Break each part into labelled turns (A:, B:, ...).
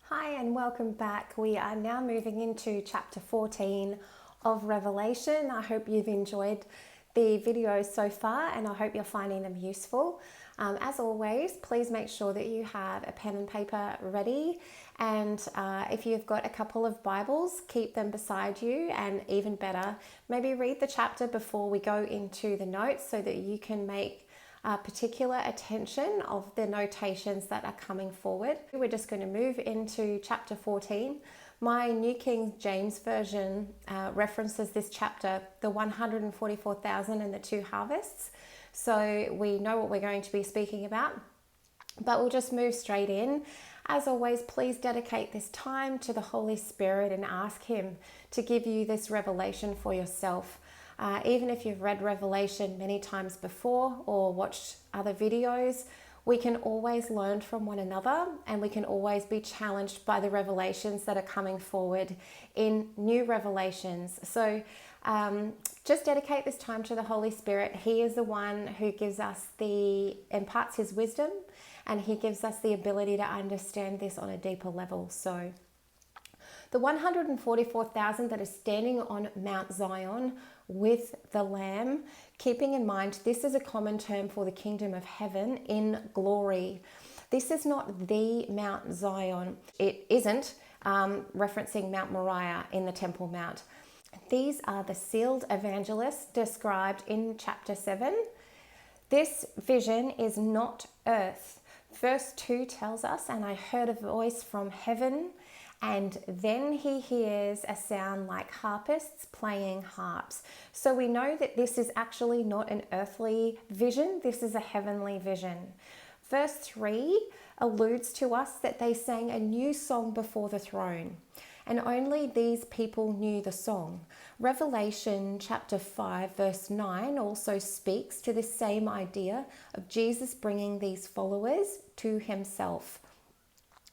A: Hi and welcome back. We are now moving into chapter 14 of Revelation. I hope you've enjoyed the videos so far and I hope you're finding them useful. As always, please make sure that you have a pen and paper ready, and if you've got a couple of Bibles, keep them beside you, and even better, maybe read the chapter before we go into the notes so that you can make particular attention of the notations that are coming forward. We're just going to move into chapter 14. My New King James Version references this chapter, the 144,000 and the two harvests. So we know what we're going to be speaking about, but we'll just move straight in. As always, please dedicate this time to the Holy Spirit and ask Him to give you this revelation for yourself. Even if you've read Revelation many times before or watched other videos, we can always learn from one another, and we can always be challenged by the revelations that are coming forward in new revelations. So just dedicate this time to the Holy Spirit. He is the one who imparts His wisdom, and He gives us the ability to understand this on a deeper level. So the 144,000 that are standing on Mount Zion with the Lamb, keeping in mind this is a common term for the kingdom of heaven in glory. This is not the Mount Zion. It isn't referencing Mount Moriah in the Temple Mount. These are the sealed evangelists described in chapter 7. This vision is not earth. Verse 2 tells us, "And I heard a voice from heaven, and then he hears a sound like harpists playing harps." So we know that this is actually not an earthly vision. This is a heavenly vision. Verse 3 alludes to us that they sang a new song before the throne, and only these people knew the song. Revelation chapter 5 verse 9 also speaks to the same idea of Jesus bringing these followers to Himself.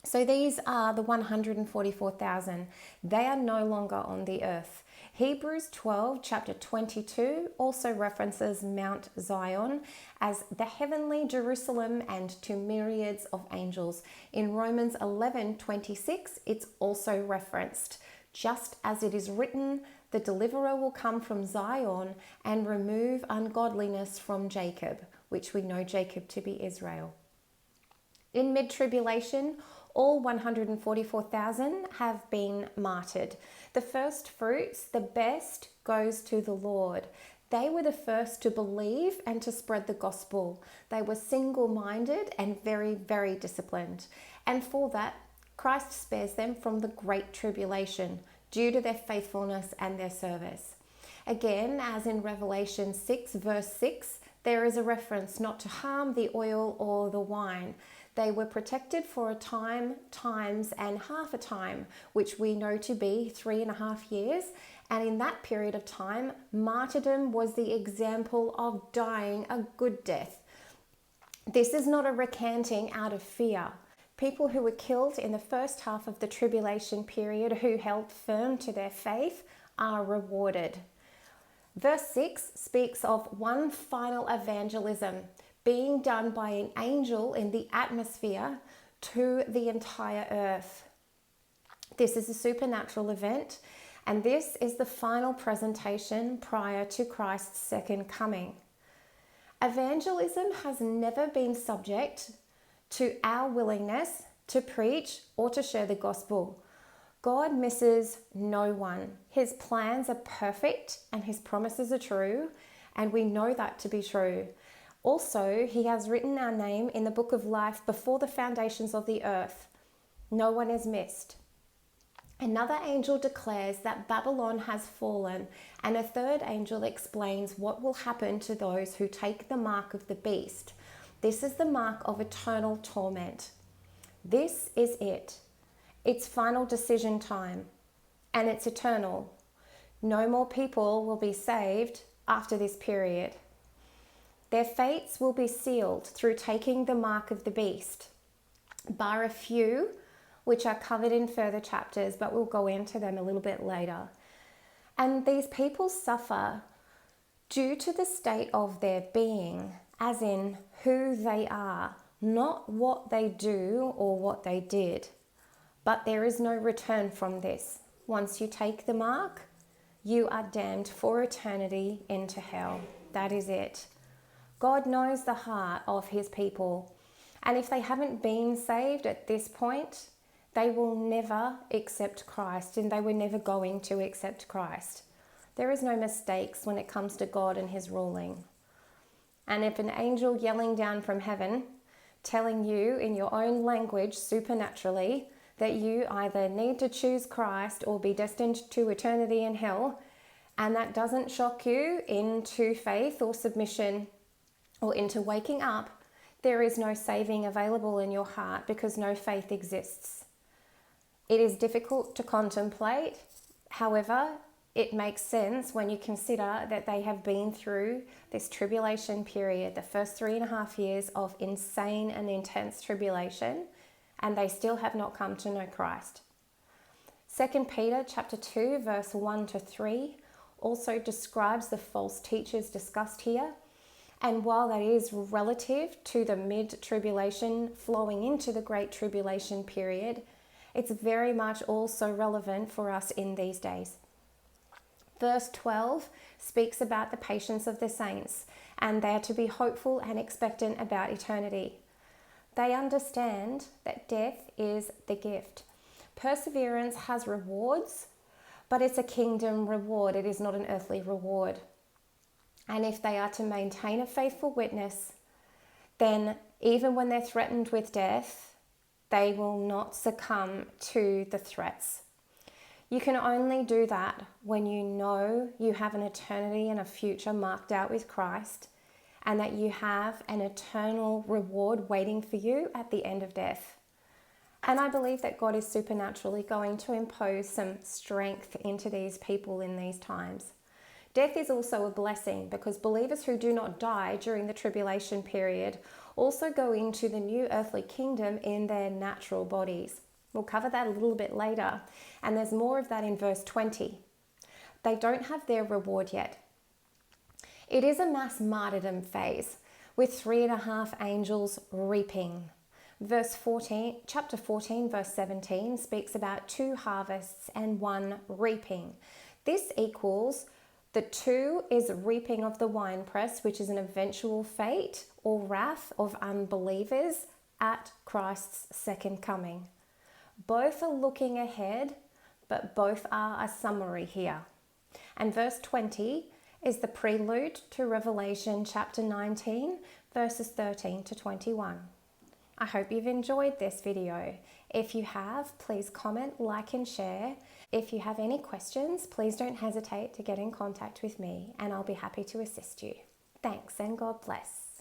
A: So these are the 144,000. They are no longer on the earth. Hebrews 12, chapter 22, also references Mount Zion as the heavenly Jerusalem and to myriads of angels. In Romans 11:26, it's also referenced. Just as it is written, the deliverer will come from Zion and remove ungodliness from Jacob, which we know Jacob to be Israel. In mid-tribulation, all 144,000 have been martyred. The first fruits, the best, goes to the Lord. They were the first to believe and to spread the gospel. They were single-minded and very, very disciplined. And for that, Christ spares them from the great tribulation due to their faithfulness and their service. Again, as in Revelation 6, verse 6, there is a reference not to harm the oil or the wine. They were protected for a time, times, and half a time, which we know to be 3.5 years. And in that period of time, martyrdom was the example of dying a good death. This is not a recanting out of fear. People who were killed in the first half of the tribulation period who held firm to their faith are rewarded. Verse 6 speaks of one final evangelism being done by an angel in the atmosphere to the entire earth. This is a supernatural event, and this is the final presentation prior to Christ's second coming. Evangelism has never been subject to our willingness to preach or to share the gospel. God misses no one. His plans are perfect and His promises are true, and we know that to be true. Also, He has written our name in the book of life before the foundations of the earth. No one is missed. Another angel declares that Babylon has fallen, and a third angel explains what will happen to those who take the mark of the beast. This is the mark of eternal torment. This is it. It's final decision time, and it's eternal. No more people will be saved after this period. Their fates will be sealed through taking the mark of the beast, bar a few, which are covered in further chapters, but we'll go into them a little bit later. And these people suffer due to the state of their being, as in who they are, not what they do or what they did. But there is no return from this. Once you take the mark, you are damned for eternity into hell. That is it. God knows the heart of his people. And if they haven't been saved at this point, they will never accept Christ, and they were never going to accept Christ. There is no mistakes when it comes to God and his ruling. And if an angel yelling down from heaven, telling you in your own language supernaturally that you either need to choose Christ or be destined to eternity in hell, and that doesn't shock you into faith or submission or into waking up, there is no saving available in your heart because no faith exists. It is difficult to contemplate. However, it makes sense when you consider that they have been through this tribulation period, the first 3.5 years of insane and intense tribulation, and they still have not come to know Christ. 2 Peter chapter 2, verse 1 to 3 also describes the false teachers discussed here. And while that is relative to the mid-tribulation flowing into the Great Tribulation period, it's very much also relevant for us in these days. Verse 12 speaks about the patience of the saints, and they are to be hopeful and expectant about eternity. They understand that death is the gift. Perseverance has rewards, but it's a kingdom reward. It is not an earthly reward. And if they are to maintain a faithful witness, then even when they're threatened with death, they will not succumb to the threats. You can only do that when you know you have an eternity and a future marked out with Christ, and that you have an eternal reward waiting for you at the end of death. And I believe that God is supernaturally going to impose some strength into these people in these times. Death is also a blessing because believers who do not die during the tribulation period also go into the new earthly kingdom in their natural bodies. We'll cover that a little bit later, and there's more of that in verse 20. They don't have their reward yet. It is a mass martyrdom phase with 3.5 angels reaping. Chapter 14, verse 17 speaks about 2 harvests and 1 reaping. This equals the 2 is reaping of the winepress, which is an eventual fate or wrath of unbelievers at Christ's second coming. Both are looking ahead, but both are a summary here. And verse 20 is the prelude to Revelation chapter 19, verses 13 to 21. I hope you've enjoyed this video. If you have, please comment, like and share. If you have any questions, please don't hesitate to get in contact with me and I'll be happy to assist you. Thanks and God bless.